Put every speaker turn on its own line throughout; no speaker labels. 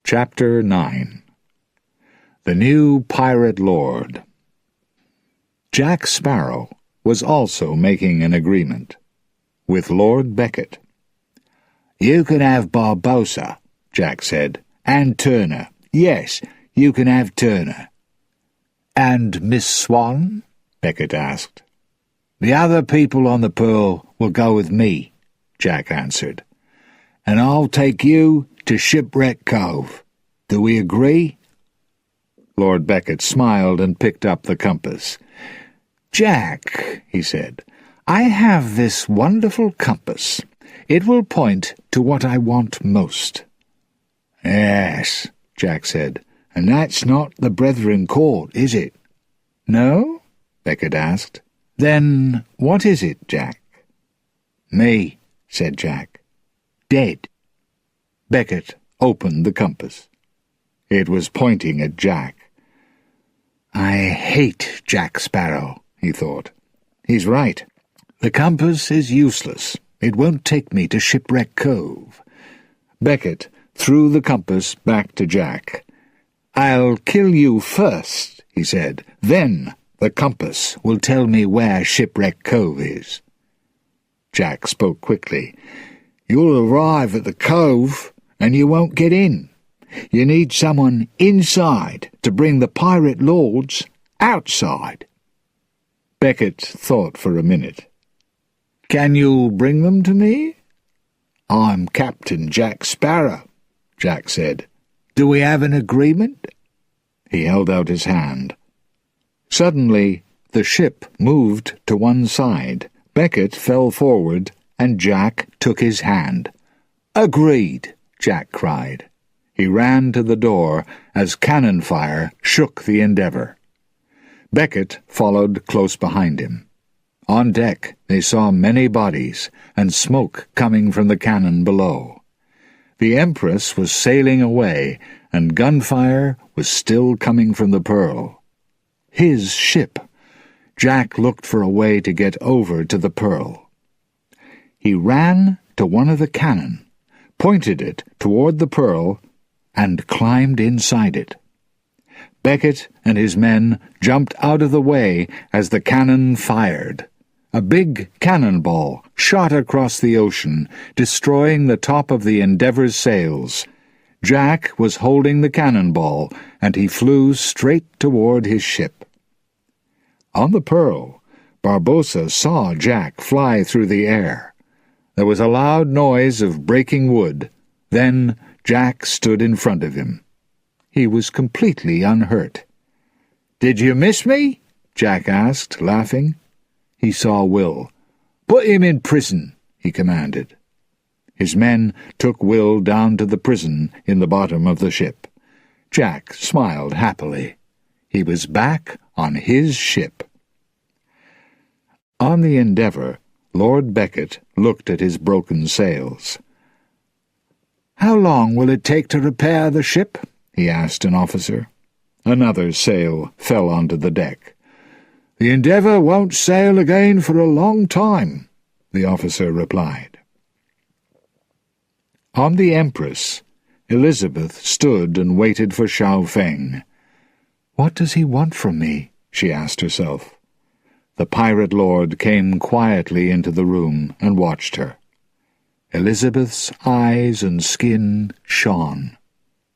Chapter 9. The New Pirate Lord. Jack Sparrow was also making an agreement with Lord Beckett. "You can have Barbossa," Jack said, "and Turner. Yes, you can have Turner." "And Miss Swan?" Beckett asked. "The other people on the Pearl will go with me," Jack answered. "And I'll take you to Shipwreck Cove. Do we agree?" Lord Beckett smiled and picked up the compass. "Jack," he said, "I have this wonderful compass. It will point to what I want most." "Yes," Jack said, "and that's not the Brethren Court, is it?" "No?" Beckett asked. "Then what is it, Jack?" "Me," said Jack. "Dead." Beckett opened the compass. It was pointing at Jack. "I hate Jack Sparrow," he thought. "He's right. The compass is useless. It won't take me to Shipwreck Cove." Beckett threw the compass back to Jack. "I'll kill you first," he said. "Then the compass will tell me where Shipwreck Cove is." Jack spoke quickly. "You'll arrive at the cove, and you won't get in. You need someone inside to bring the pirate lords outside." Beckett thought for a minute. "Can you bring them to me?" "I'm Captain Jack Sparrow," Jack said. "Do we have an agreement?" He held out his hand. Suddenly, the ship moved to one side. Beckett fell forward, and Jack took his hand. "Agreed," Jack cried. He ran to the door as cannon fire shook the Endeavour. Beckett followed close behind him. On deck they saw many bodies and smoke coming from the cannon below. The Empress was sailing away, and gunfire was still coming from the Pearl. His ship! Jack looked for a way to get over to the Pearl. He ran to one of the cannon, pointed it toward the Pearl, and climbed inside it. Beckett and his men jumped out of the way as the cannon fired. A big cannonball shot across the ocean, destroying the top of the Endeavour's sails. Jack was holding the cannonball, and he flew straight toward his ship. On the Pearl, Barbossa saw Jack fly through the air. There was a loud noise of breaking wood. Then Jack stood in front of him. He was completely unhurt. "Did you miss me?" Jack asked, laughing. He saw Will. "Put him in prison," he commanded. His men took Will down to the prison in the bottom of the ship. Jack smiled happily. He was back on his ship. On the Endeavour, Lord Beckett looked at his broken sails. "How long will it take to repair the ship?" he asked an officer. Another sail fell onto the deck. "The Endeavour won't sail again for a long time," the officer replied. On the Empress, Elizabeth stood and waited for Xiao Feng. "What does he want from me?" she asked herself. The pirate lord came quietly into the room and watched her. Elizabeth's eyes and skin shone.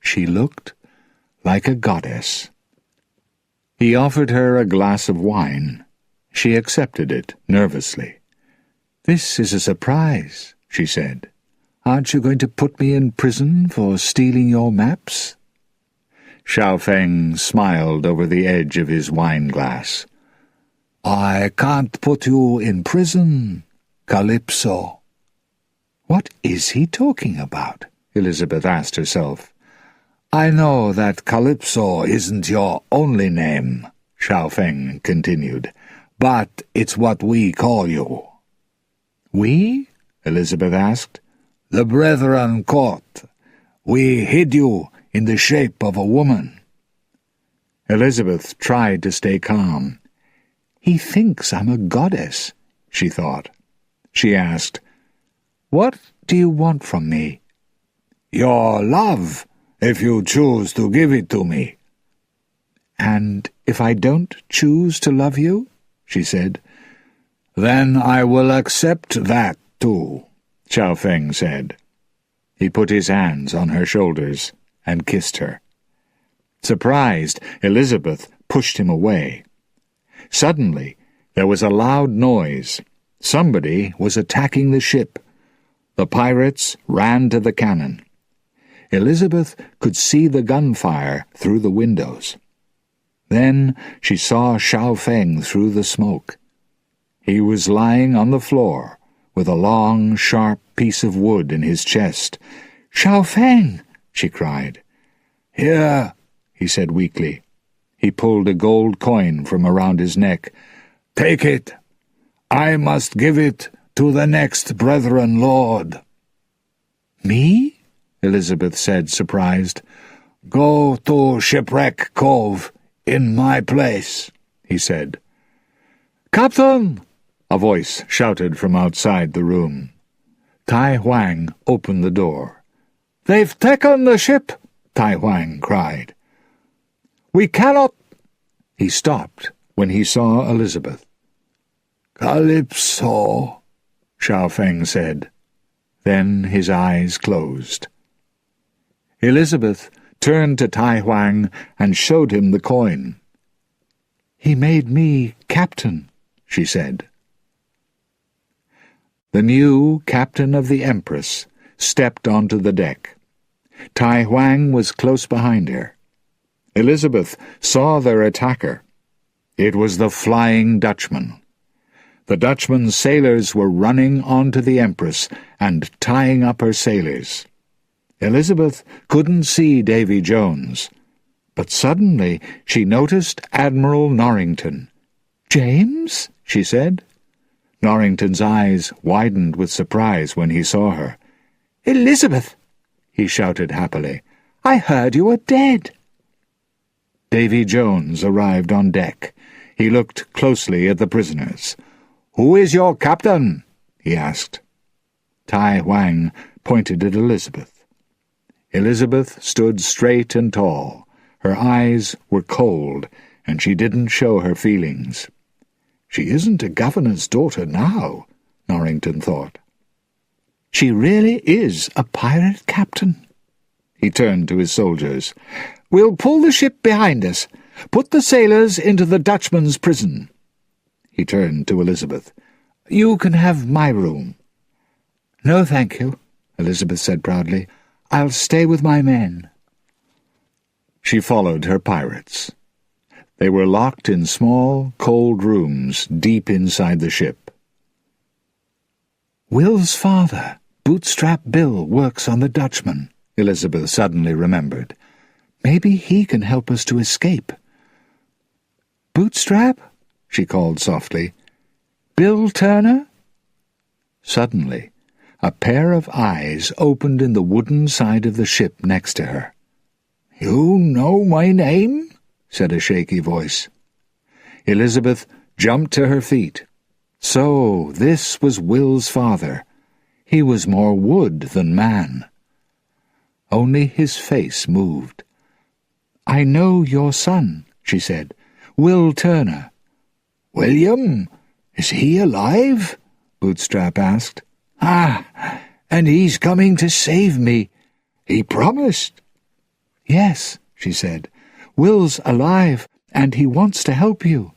She looked like a goddess. He offered her a glass of wine. She accepted it nervously. "This is a surprise," she said. "Aren't you going to put me in prison for stealing your maps?" Xiao Feng smiled over the edge of his wine-glass. "I can't put you in prison, Calypso." "What is he talking about?" Elizabeth asked herself. "I know that Calypso isn't your only name," Xiao Feng continued, "but it's what we call you." "We?" Elizabeth asked. "The Brethren Court. We hid you in the shape of a woman." Elizabeth tried to stay calm. "He thinks I'm a goddess," she thought. She asked, "What do you want from me?" "Your love," if you choose to give it to me."
"And if I don't choose to love you?" she said.
"Then I will accept that, too," Xiao Feng said. He put his hands on her shoulders and kissed her. Surprised, Elizabeth pushed him away. Suddenly, there was a loud noise. Somebody was attacking the ship. The pirates ran to the cannon. Elizabeth could see the gunfire through the windows. Then she saw Xiao Feng through the smoke. He was lying on the floor with a long, sharp piece of wood in his chest.
"Xiao Feng!"
she cried. "Here," he said weakly. He pulled a gold coin from around his neck. "Take it. I must give it to the next Brethren Lord."
"Me?"
Elizabeth said, surprised. "Go to Shipwreck Cove in my place," he said.
"Captain!"
a voice shouted from outside the room. Tai Huang opened the door.
"They've taken the ship!"
Tai Huang cried.
"We cannot—"
He stopped when he saw Elizabeth. "Calypso," Xiao Feng said. Then his eyes closed. Elizabeth turned to Tai Huang and showed him the coin.
"He made me captain," she said.
The new captain of the Empress stepped onto the deck. Tai Huang was close behind her. Elizabeth saw their attacker. It was the Flying Dutchman. The Dutchman's sailors were running onto the Empress and tying up her sailors. Elizabeth couldn't see Davy Jones, but suddenly she noticed Admiral Norrington.
"James?"
she said. Norrington's eyes widened with surprise when he saw her.
"Elizabeth!"
he shouted happily.
"I heard you were dead."
Davy Jones arrived on deck. He looked closely at the prisoners. "Who is your captain?" he asked. Tai Huang pointed at Elizabeth. Elizabeth stood straight and tall. Her eyes were cold, and she didn't show her feelings. "She isn't a governor's daughter now," Norrington thought.
"She really is a pirate captain."
He turned to his soldiers.
"We'll pull the ship behind us. Put the sailors into the Dutchman's prison."
He turned to Elizabeth. "You can have my room."
"No, thank you," Elizabeth said proudly. "I'll stay with my men."
She followed her pirates. They were locked in small, cold rooms deep inside the ship.
"Will's father, Bootstrap Bill, works on the Dutchman," Elizabeth suddenly remembered. "Maybe he can help us to escape." "Bootstrap?" she called softly. "Bill Turner?"
Suddenly, a pair of eyes opened in the wooden side of the ship next to her.
"You know my name?"
said a shaky voice. Elizabeth jumped to her feet. So this was Will's father. He was more wood than man. Only his face moved.
"I know your son," she said. "Will Turner."
"William? Is he alive?" Bootstrap asked.
"Ah, and he's coming to save me."
"He promised."
"Yes," she said. "Will's alive, and he wants to help you."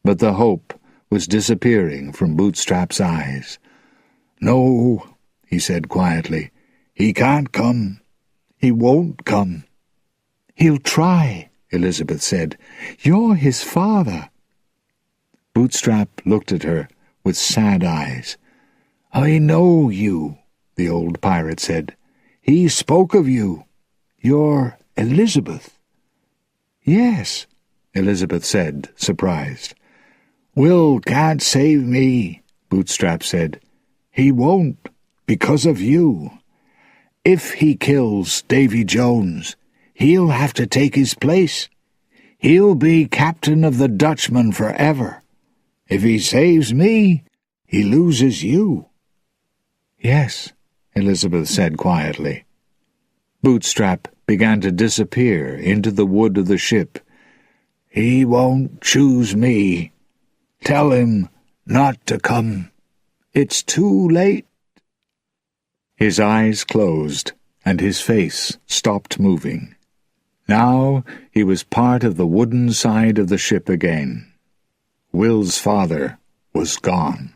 But the hope was disappearing from Bootstrap's eyes. "No," he said quietly. "He can't come. He won't come."
"He'll try,"
Elizabeth said.
"You're his father."
Bootstrap looked at her with sad eyes. "I know you," the old pirate said. "He spoke of you. You're Elizabeth."
"Yes,"
Elizabeth said, surprised. "Will can't save me," Bootstrap said. "He won't, because of you. If he kills Davy Jones, he'll have to take his place. He'll be captain of the Dutchman forever. If he saves me, he loses you."
"Yes,"
Elizabeth said quietly. Bootstrap began to disappear into the wood of the ship. "He won't choose me. Tell him not to come. It's too late." His eyes closed, and his face stopped moving. Now he was part of the wooden side of the ship again. Will's father was gone.